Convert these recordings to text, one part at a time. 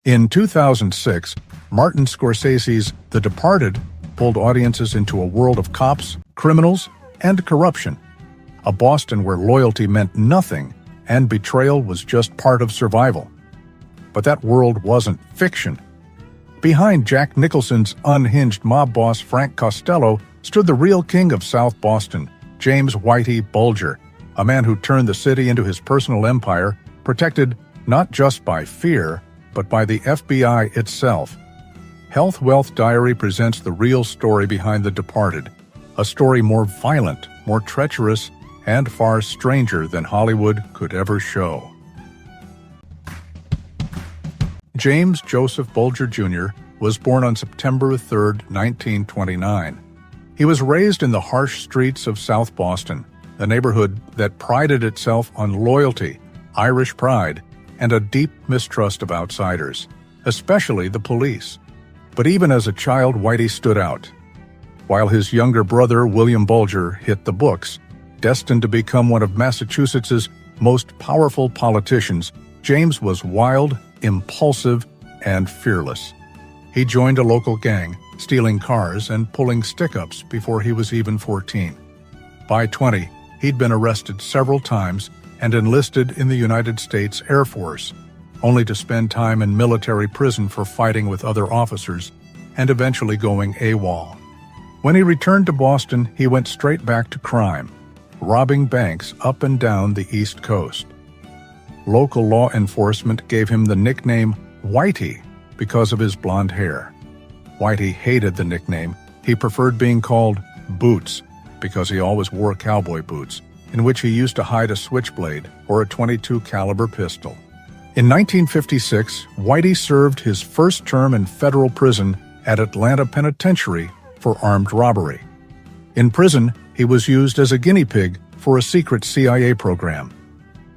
In 2006, Martin Scorsese's The Departed pulled audiences into a world of cops, criminals, and corruption. A Boston where loyalty meant nothing and betrayal was just part of survival. But that world wasn't fiction. Behind Jack Nicholson's unhinged mob boss Frank Costello stood the real king of South Boston, James Whitey Bulger, a man who turned the city into his personal empire, protected not just by fear, but by the FBI itself. Health Wealth Diary presents the real story behind The Departed, a story more violent, more treacherous, and far stranger than Hollywood could ever show. James Joseph Bulger Jr. was born on September 3, 1929. He was raised in the harsh streets of South Boston, a neighborhood that prided itself on loyalty, Irish pride, and a deep mistrust of outsiders, especially the police. But even as a child, Whitey stood out. While his younger brother, William Bulger, hit the books, destined to become one of Massachusetts's most powerful politicians, James was wild, impulsive, and fearless. He joined a local gang, stealing cars and pulling stick-ups before he was even 14. By 20, he'd been arrested several times and enlisted in the United States Air Force, only to spend time in military prison for fighting with other officers and eventually going AWOL. When he returned to Boston, he went straight back to crime, robbing banks up and down the East Coast. Local law enforcement gave him the nickname Whitey because of his blonde hair. Whitey hated the nickname. He preferred being called Boots because he always wore cowboy boots, in which he used to hide a switchblade or a .22 caliber pistol. In 1956, Whitey served his first term in federal prison at Atlanta Penitentiary for armed robbery. In prison, he was used as a guinea pig for a secret CIA program.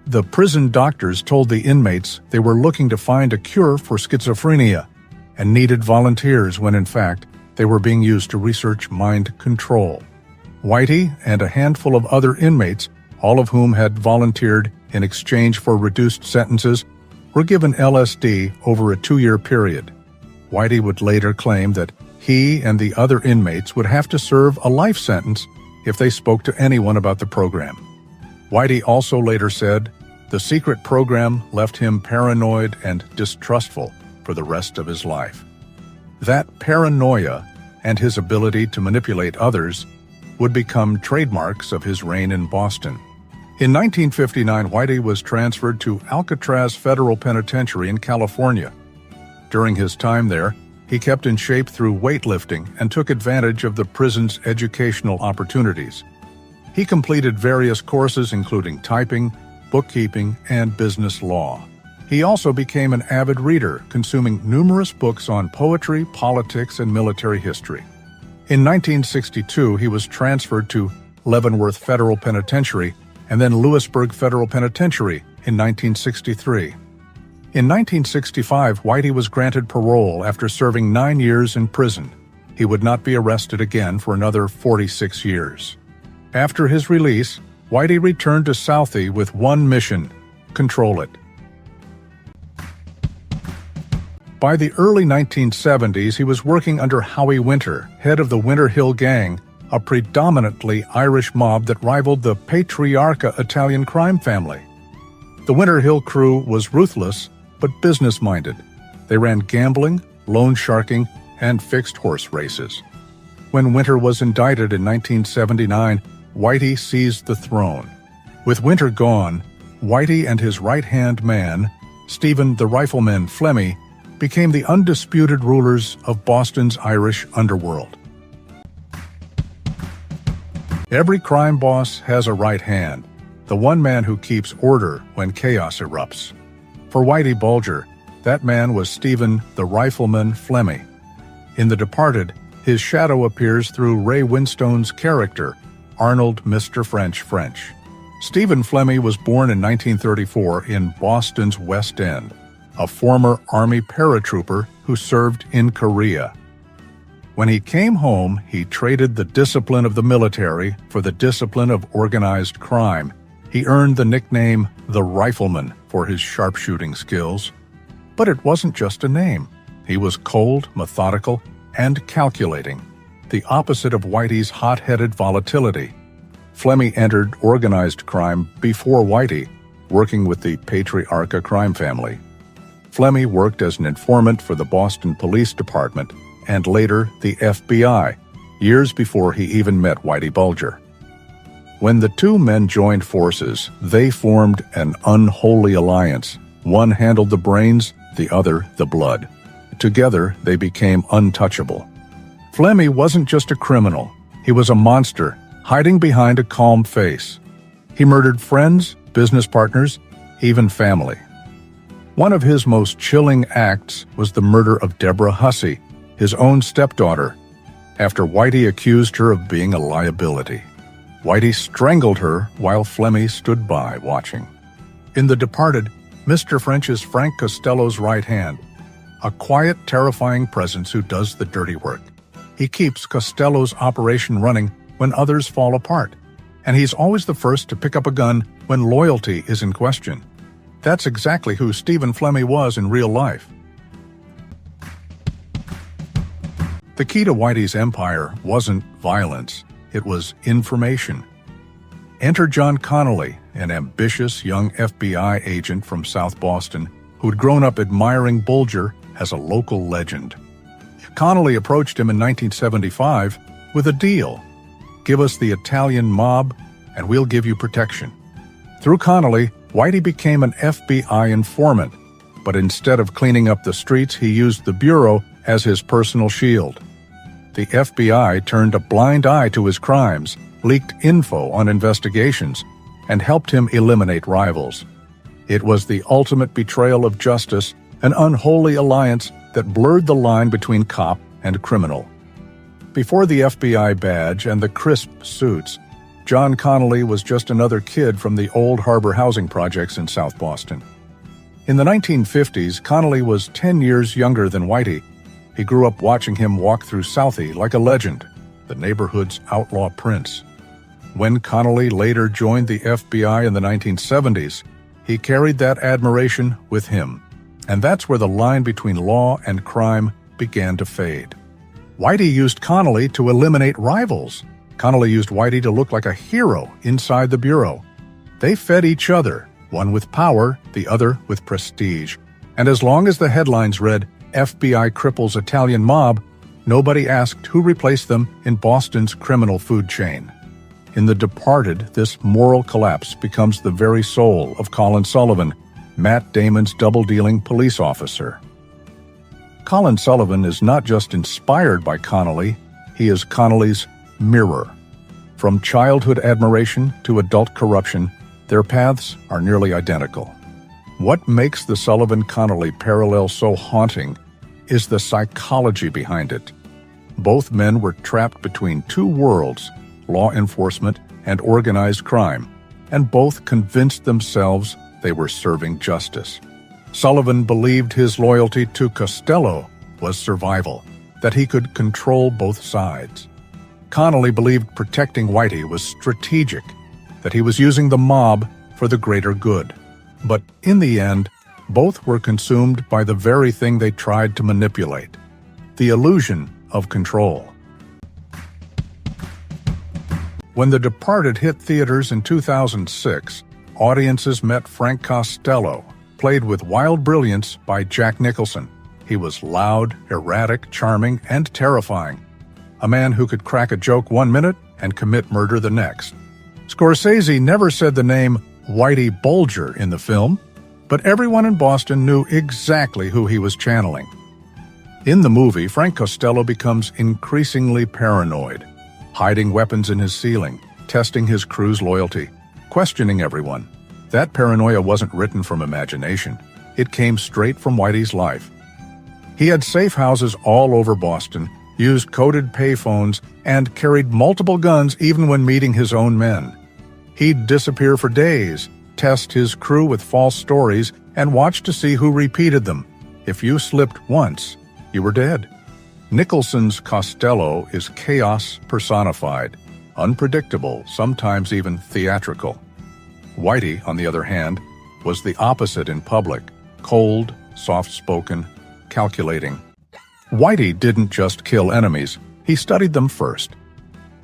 The prison doctors told the inmates they were looking to find a cure for schizophrenia and needed volunteers when, in fact, they were being used to research mind control. Whitey and a handful of other inmates, all of whom had volunteered in exchange for reduced sentences, were given LSD over a 2-year period. Whitey would later claim that he and the other inmates would have to serve a life sentence if they spoke to anyone about the program. Whitey also later said, the secret program left him paranoid and distrustful for the rest of his life. That paranoia and his ability to manipulate others would become trademarks of his reign in Boston. In 1959, Whitey was transferred to Alcatraz Federal Penitentiary in California. During his time there, he kept in shape through weightlifting and took advantage of the prison's educational opportunities. He completed various courses including typing, bookkeeping, and business law. He also became an avid reader, consuming numerous books on poetry, politics, and military history. In 1962, he was transferred to Leavenworth Federal Penitentiary and then Lewisburg Federal Penitentiary in 1963. In 1965, Whitey was granted parole after serving 9 years in prison. He would not be arrested again for another 46 years. After his release, Whitey returned to Southie with one mission: control it. By the early 1970s, he was working under Howie Winter, head of the Winter Hill Gang, a predominantly Irish mob that rivaled the Patriarca Italian crime family. The Winter Hill crew was ruthless, but business-minded. They ran gambling, loan sharking, and fixed horse races. When Winter was indicted in 1979, Whitey seized the throne. With Winter gone, Whitey and his right-hand man, Stephen the Rifleman Flemmi, became the undisputed rulers of Boston's Irish underworld. Every crime boss has a right hand, the one man who keeps order when chaos erupts. For Whitey Bulger, that man was Stephen the Rifleman Flemmi. In The Departed, his shadow appears through Ray Winstone's character, Arnold Mr. French. Stephen Flemmi was born in 1934 in Boston's West End, a former Army paratrooper who served in Korea. When he came home, he traded the discipline of the military for the discipline of organized crime. He earned the nickname the Rifleman for his sharpshooting skills. But it wasn't just a name. He was cold, methodical, and calculating, the opposite of Whitey's hot-headed volatility. Flemmi entered organized crime before Whitey, working with the Patriarca crime family. Flemmi worked as an informant for the Boston Police Department and later the FBI, years before he even met Whitey Bulger. When the two men joined forces, they formed an unholy alliance. One handled the brains, the other the blood. Together, they became untouchable. Flemmi wasn't just a criminal. He was a monster, hiding behind a calm face. He murdered friends, business partners, even family. One of his most chilling acts was the murder of Deborah Hussey, his own stepdaughter, after Whitey accused her of being a liability. Whitey strangled her while Flemmi stood by watching. In The Departed, Mr. French is Frank Costello's right hand, a quiet, terrifying presence who does the dirty work. He keeps Costello's operation running when others fall apart, and he's always the first to pick up a gun when loyalty is in question. That's exactly who Stephen Flemmi was in real life. The key to Whitey's empire wasn't violence, it was information. Enter John Connolly, an ambitious young FBI agent from South Boston who'd grown up admiring Bulger as a local legend. Connolly approached him in 1975 with a deal. Give us the Italian mob, and we'll give you protection. Through Connolly, Whitey became an FBI informant, but instead of cleaning up the streets, he used the Bureau as his personal shield. The FBI turned a blind eye to his crimes, leaked info on investigations, and helped him eliminate rivals. It was the ultimate betrayal of justice, an unholy alliance that blurred the line between cop and criminal. Before the FBI badge and the crisp suits, John Connolly was just another kid from the old harbor housing projects in South Boston. In the 1950s, Connolly was 10 years younger than Whitey. He grew up watching him walk through Southie like a legend, the neighborhood's outlaw prince. When Connolly later joined the FBI in the 1970s, he carried that admiration with him. And that's where the line between law and crime began to fade. Whitey used Connolly to eliminate rivals. Connolly used Whitey to look like a hero inside the Bureau. They fed each other, one with power, the other with prestige. And as long as the headlines read, FBI cripples Italian mob, nobody asked who replaced them in Boston's criminal food chain. In The Departed, this moral collapse becomes the very soul of Colin Sullivan, Matt Damon's double-dealing police officer. Colin Sullivan is not just inspired by Connolly, he is Connolly's mirror. From childhood admiration to adult corruption, their paths are nearly identical. What makes the Sullivan-Connolly parallel so haunting is the psychology behind it. Both men were trapped between two worlds, law enforcement and organized crime, and both convinced themselves they were serving justice. Sullivan believed his loyalty to Costello was survival, that he could control both sides. Connolly believed protecting Whitey was strategic, that he was using the mob for the greater good. But in the end, both were consumed by the very thing they tried to manipulate, the illusion of control. When The Departed hit theaters in 2006, audiences met Frank Costello, played with wild brilliance by Jack Nicholson. He was loud, erratic, charming, and terrifying. A man who could crack a joke one minute and commit murder the next. Scorsese never said the name Whitey Bulger in the film, but everyone in Boston knew exactly who he was channeling. In the movie, Frank Costello becomes increasingly paranoid, hiding weapons in his ceiling, testing his crew's loyalty, questioning everyone. That paranoia wasn't written from imagination. It came straight from Whitey's life. He had safe houses all over Boston, used coded payphones, and carried multiple guns even when meeting his own men. He'd disappear for days, test his crew with false stories, and watch to see who repeated them. If you slipped once, you were dead. Nicholson's Costello is chaos personified, unpredictable, sometimes even theatrical. Whitey, on the other hand, was the opposite in public, cold, soft-spoken, calculating. Whitey didn't just kill enemies, he studied them first.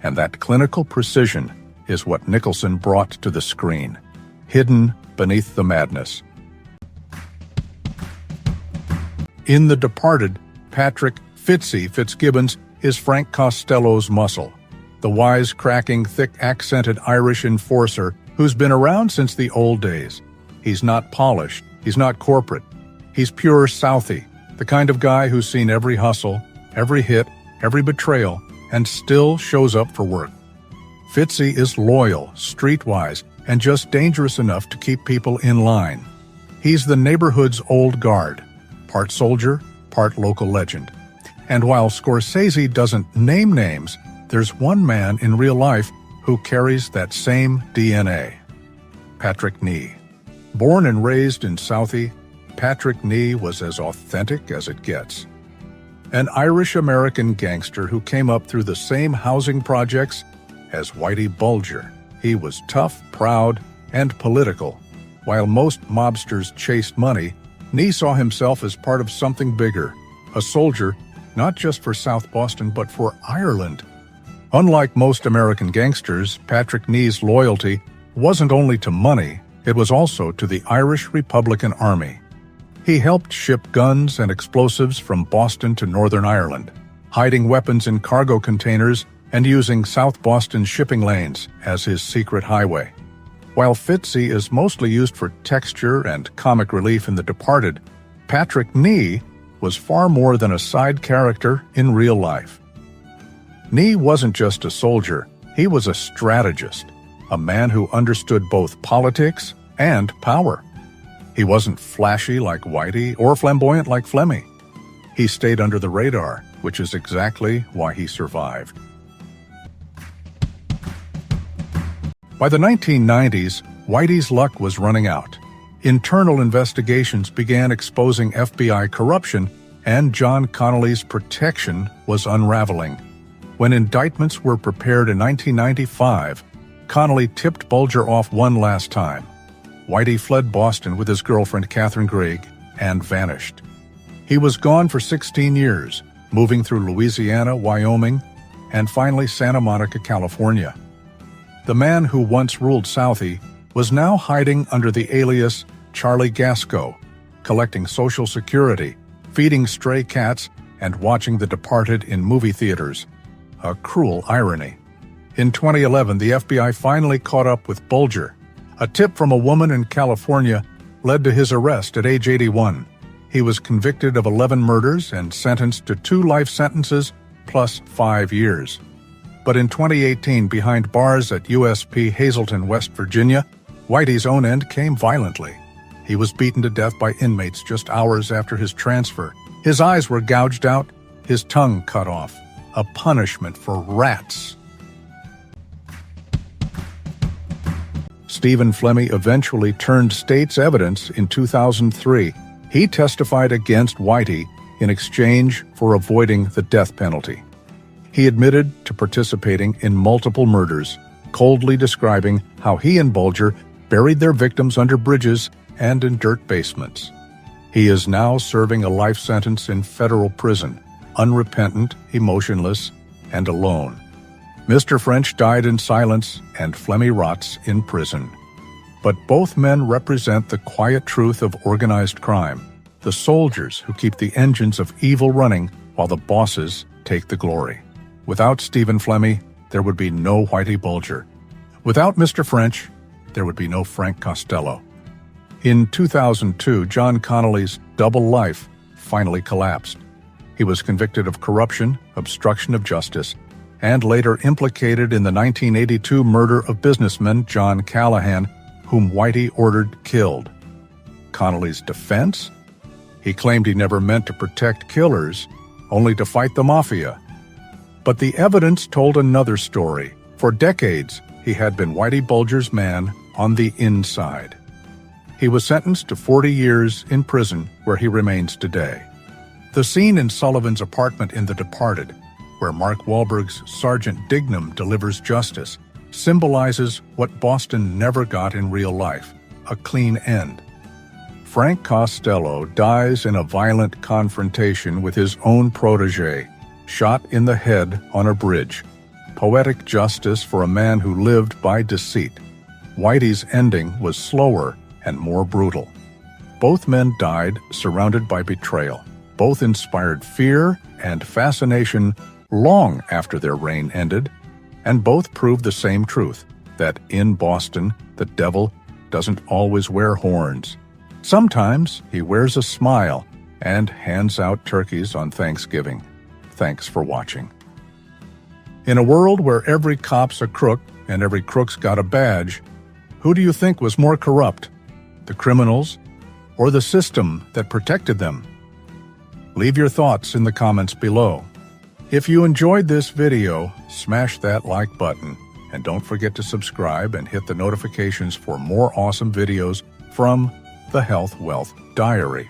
And that clinical precision is what Nicholson brought to the screen, hidden beneath the madness. In The Departed, Patrick "Fitzy" Fitzgibbons is Frank Costello's muscle, the wise-cracking, thick-accented Irish enforcer who's been around since the old days. He's not polished, he's not corporate. He's pure Southie, the kind of guy who's seen every hustle, every hit, every betrayal, and still shows up for work. Fitzy is loyal, streetwise, and just dangerous enough to keep people in line. He's the neighborhood's old guard, part soldier, part local legend. And while Scorsese doesn't name names, there's one man in real life who carries that same DNA. Patrick Nee. Born and raised in Southie, Patrick Nee was as authentic as it gets. An Irish-American gangster who came up through the same housing projects as Whitey Bulger. He was tough, proud, and political. While most mobsters chased money, Nee saw himself as part of something bigger, a soldier, not just for South Boston, but for Ireland. Unlike most American gangsters, Patrick Nee's loyalty wasn't only to money, it was also to the Irish Republican Army. He helped ship guns and explosives from Boston to Northern Ireland, hiding weapons in cargo containers and using South Boston shipping lanes as his secret highway. While Fitzy is mostly used for texture and comic relief in The Departed, Patrick Nee was far more than a side character in real life. Nee wasn't just a soldier, he was a strategist, a man who understood both politics and power. He wasn't flashy like Whitey or flamboyant like Flemmi. He stayed under the radar, which is exactly why he survived. By the 1990s, Whitey's luck was running out. Internal investigations began exposing FBI corruption, and John Connolly's protection was unraveling. When indictments were prepared in 1995, Connolly tipped Bulger off one last time. Whitey fled Boston with his girlfriend Catherine Greig and vanished. He was gone for 16 years, moving through Louisiana, Wyoming, and finally Santa Monica, California. The man who once ruled Southie was now hiding under the alias Charlie Gasco, collecting Social Security, feeding stray cats, and watching The Departed in movie theaters. A cruel irony. In 2011, the FBI finally caught up with Bulger. A tip from a woman in California led to his arrest at age 81. He was convicted of 11 murders and sentenced to 2 life sentences plus 5 years. But in 2018, behind bars at USP Hazleton, West Virginia, Whitey's own end came violently. He was beaten to death by inmates just hours after his transfer. His eyes were gouged out, his tongue cut off. A punishment for rats. Stephen Flemmi eventually turned state's evidence in 2003. He testified against Whitey in exchange for avoiding the death penalty. He admitted to participating in multiple murders, coldly describing how he and Bulger buried their victims under bridges and in dirt basements. He is now serving a life sentence in federal prison, unrepentant, emotionless, and alone. Mr. French died in silence, and Flemmi rots in prison. But both men represent the quiet truth of organized crime, the soldiers who keep the engines of evil running while the bosses take the glory. Without Stephen Flemmi, there would be no Whitey Bulger. Without Mr. French, there would be no Frank Costello. In 2002, John Connolly's double life finally collapsed. He was convicted of corruption, obstruction of justice, and later implicated in the 1982 murder of businessman John Callahan, whom Whitey ordered killed. Connolly's defense? He claimed he never meant to protect killers, only to fight the mafia. But the evidence told another story. For decades, he had been Whitey Bulger's man on the inside. He was sentenced to 40 years in prison, where he remains today. The scene in Sullivan's apartment in The Departed, where Mark Wahlberg's Sergeant Dignam delivers justice, symbolizes what Boston never got in real life, a clean end. Frank Costello dies in a violent confrontation with his own protege, shot in the head on a bridge. Poetic justice for a man who lived by deceit. Whitey's ending was slower and more brutal. Both men died surrounded by betrayal. Both inspired fear and fascination long after their reign ended, and both proved the same truth, that in Boston, the devil doesn't always wear horns. Sometimes he wears a smile and hands out turkeys on Thanksgiving. Thanks for watching. In a world where every cop's a crook and every crook's got a badge, who do you think was more corrupt? The criminals or the system that protected them? Leave your thoughts in the comments below. If you enjoyed this video, smash that like button and don't forget to subscribe and hit the notifications for more awesome videos from the Health Wealth Diary.